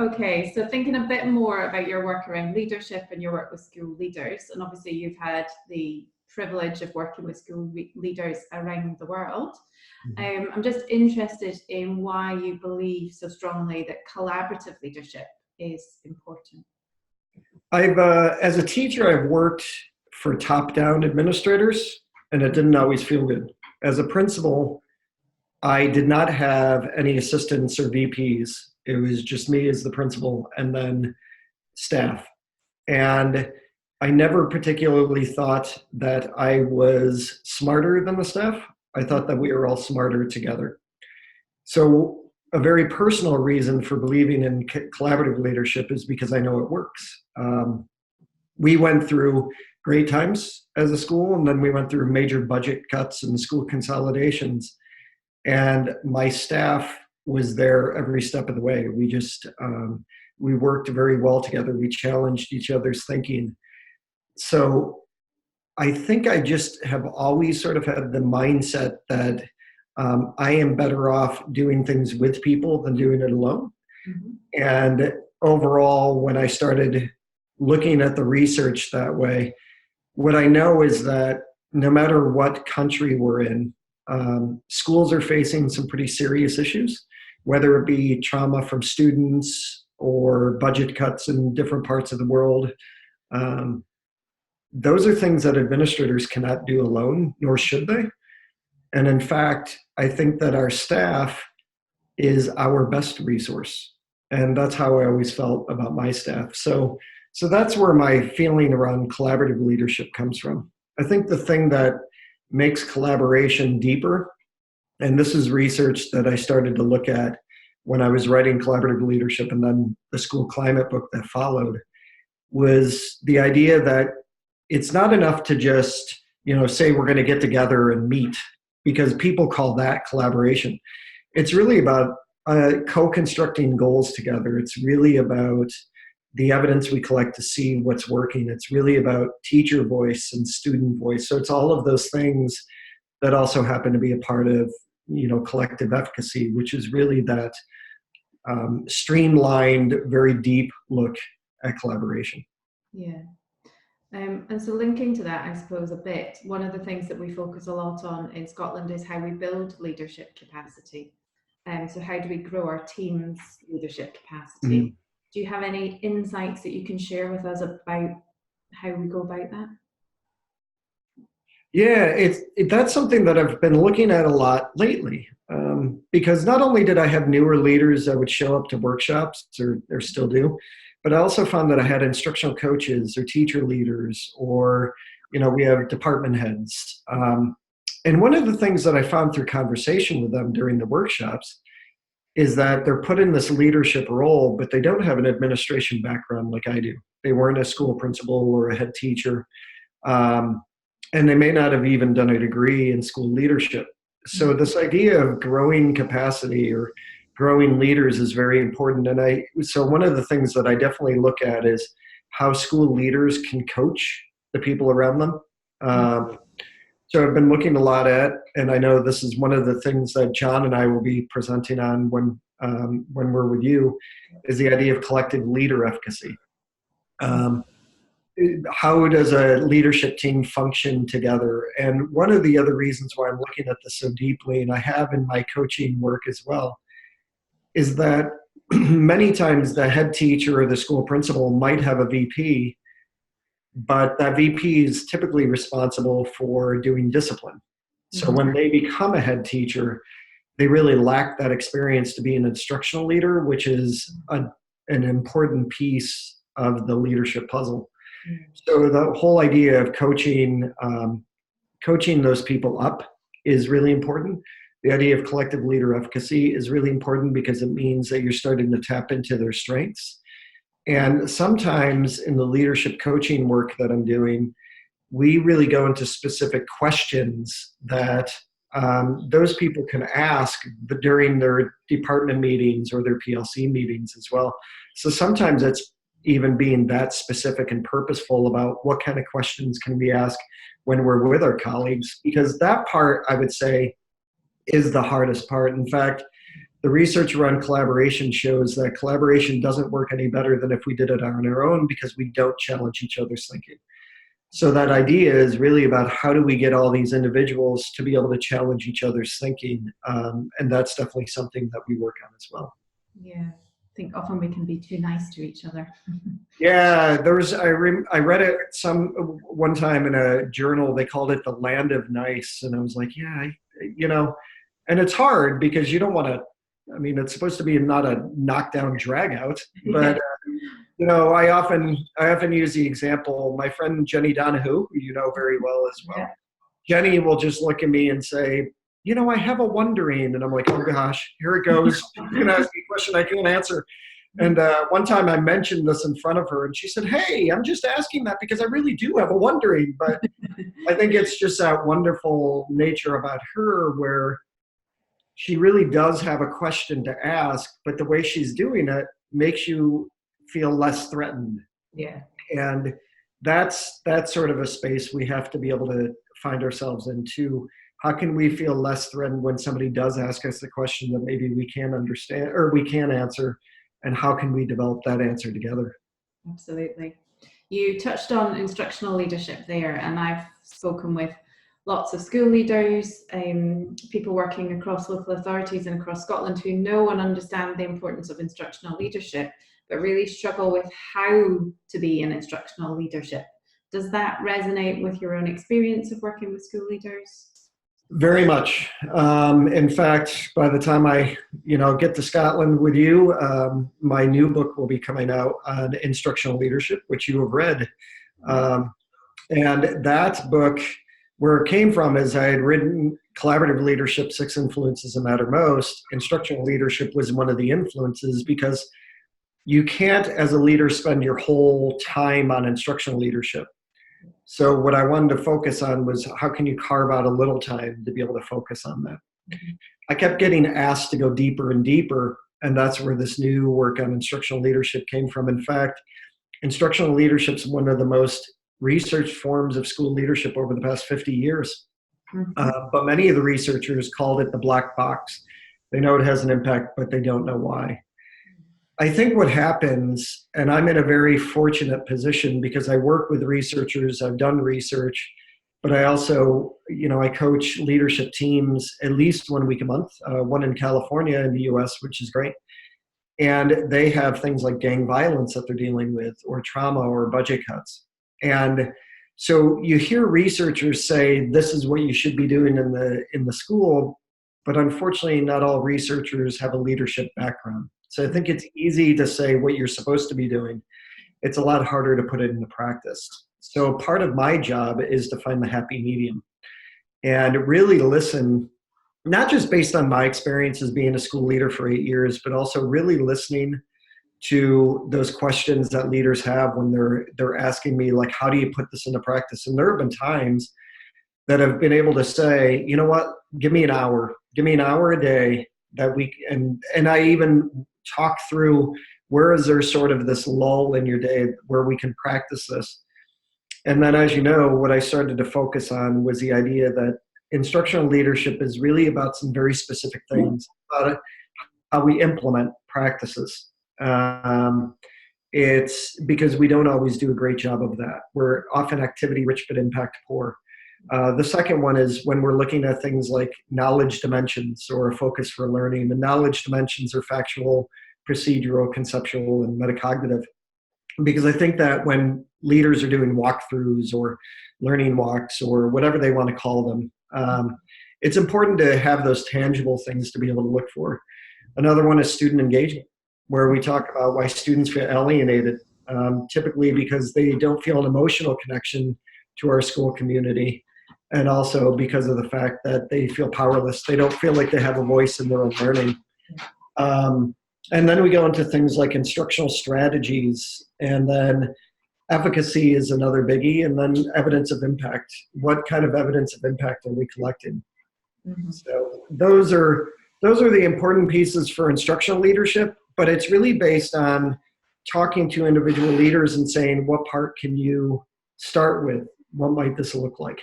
Okay, so thinking a bit more about your work around leadership and your work with school leaders, and obviously you've had the privilege of working with school leaders around the world. Mhm. I'm just interested in why you believe so strongly that collaborative leadership is important. As a teacher, I've worked for top-down administrators, and it didn't always feel good. As a principal, I did not have any assistants or VPs. It was just me as the principal and then staff. And I never particularly thought that I was smarter than the staff. I thought that we were all smarter together. So, a very personal reason for believing in collaborative leadership is because I know it works. We went through great times as a school, and then we went through major budget cuts and school consolidations. And my staff was there every step of the way. We worked very well together. We challenged each other's thinking. So I think I just have always sort of had the mindset that I am better off doing things with people than doing it alone. Mhm. And overall, when I started looking at the research that way, what I know is that no matter what country we're in, schools are facing some pretty serious issues, whether it be trauma from students or budget cuts in different parts of the world. Um, those are things that administrators cannot do alone, nor should they. And in fact, I think that our staff is our best resource. And that's how I always felt about my staff. So that's where my feeling around collaborative leadership comes from. I think the thing that makes collaboration deeper, and this is research that I started to look at when I was writing collaborative leadership and then the school climate book that followed, was the idea that it's not enough to just, say we're going to get together and meet, because people call that collaboration. It's really about co-constructing goals together. It's really about the evidence we collect to see what's working. It's really about teacher voice and student voice. So it's all of those things that also happen to be a part of, collective efficacy, which is really that streamlined, very deep look at collaboration. Yeah. And so linking to that, I suppose a bit, one of the things that we focus a lot on in Scotland is how we build leadership capacity. So how do we grow our team's leadership capacity? Mhm. Do you have any insights that you can share with us about how we go about that? Yeah, that's something that I've been looking at a lot lately. Because not only did I have newer leaders that would show up to workshops, or still do, but I also found that I had instructional coaches or teacher leaders, or we have department heads. And one of the things that I found through conversation with them during the workshops is that they're put in this leadership role, but they don't have an administration background like I do. They weren't a school principal or a head teacher. Um, and they may not have even done a degree in school leadership. So this idea of growing capacity or growing leaders is very important. And so one of the things that I definitely look at is how school leaders can coach the people around them. So I've been looking a lot at, and I know this is one of the things that John and I will be presenting on when we're with you, is the idea of collective leader efficacy. Um, how does a leadership team function together? And one of the other reasons why I'm looking at this so deeply, and I have in my coaching work as well, is that many times the head teacher or the school principal might have a VP, but that VP is typically responsible for doing discipline. So when they become a head teacher, they really lack that experience to be an instructional leader, which is an important piece of the leadership puzzle. So the whole idea of coaching those people up is really important. The idea of collective leader efficacy is really important because it means that you're starting to tap into their strengths. And sometimes in the leadership coaching work that I'm doing, we really go into specific questions that those people can ask during their department meetings or their PLC meetings as well. So sometimes it's even being that specific and purposeful about what kind of questions can we ask when we're with our colleagues, because that part, I would say, is the hardest part. In fact, the research around collaboration shows that collaboration doesn't work any better than if we did it on our own because we don't challenge each other's thinking. So that idea is really about how do we get all these individuals to be able to challenge each other's thinking, and that's definitely something that we work on as well. Yeah, I think often we can be too nice to each other. Yeah, I read it one time in a journal. They called it the land of nice, and I was like, yeah, and it's hard because you don't want to. I mean, it's supposed to be not a knockdown drag out, but. I often use the example, my friend Jenny Donahue, who you know very well as well. Yeah. Jenny will just look at me and say, I have a wondering. And I'm like, oh gosh, here it goes. You're going to ask me a question I can't answer. And one time I mentioned this in front of her and she said, hey, I'm just asking that because I really do have a wondering. But I think it's just that wonderful nature about her where she really does have a question to ask, but the way she's doing it makes you feel less threatened. Yeah. And that's sort of a space we have to be able to find ourselves in too. How can we feel less threatened when somebody does ask us the question that maybe we can't understand or we can't answer, and how can we develop that answer together? Absolutely. You touched on instructional leadership there, and I've spoken with lots of school leaders, people working across local authorities and across Scotland who know and understand the importance of instructional leadership, but really struggle with how to be in instructional leadership. Does that resonate with your own experience of working with school leaders? Very much. In fact, by the time I, get to Scotland with you, my new book will be coming out on instructional leadership, which you have read. And that book, where it came from is I had written Collaborative Leadership, 6 Influences That Matter Most. Instructional leadership was one of the influences because you can't, as a leader, spend your whole time on instructional leadership. So what I wanted to focus on was how can you carve out a little time to be able to focus on that. I kept getting asked to go deeper and deeper, and that's where this new work on instructional leadership came from. In fact, instructional leadership is one of the most researched forms of school leadership over the past 50 years. But many of the researchers called it the black box. They know it has an impact, but they don't know why. I think what happens, and I'm in a very fortunate position because I work with researchers, I've done research, but I also, I coach leadership teams at least 1 week a month, one in California in the US, which is great. And they have things like gang violence that they're dealing with, or trauma, or budget cuts. And so you hear researchers say, this is what you should be doing in the school, but unfortunately not all researchers have a leadership background. So I think it's easy to say what you're supposed to be doing. It's a lot harder to put it into practice. So part of my job is to find the happy medium and really listen, not just based on my experience as being a school leader for 8 years, but also really listening to those questions that leaders have when they're asking me, like, how do you put this into practice? And there have been times that I've been able to say, you know what, give me an hour a day that week. And I even talk through where is there sort of this lull in your day where we can practice this. And then, as you know, what I started to focus on was the idea that instructional leadership is really about some very specific things, about how we implement practices. It's because we don't always do a great job of that. We're often activity rich but impact poor. The second one is when we're looking at things like knowledge dimensions or a focus for learning. The knowledge dimensions are factual, procedural, conceptual, and metacognitive. Because I think that when leaders are doing walkthroughs or learning walks or whatever they want to call them, it's important to have those tangible things to be able to look for. Another one is student engagement, where we talk about why students feel alienated, typically because they don't feel an emotional connection to our school community, and also because of the fact that they feel powerless. They don't feel like they have a voice in their own learning. And then we go into things like instructional strategies, and then efficacy is another biggie, and then evidence of impact. What kind of evidence of impact are we collecting? Mm-hmm. So those are the important pieces for instructional leadership, but it's really based on talking to individual leaders and saying, what part can you start with? What might this look like?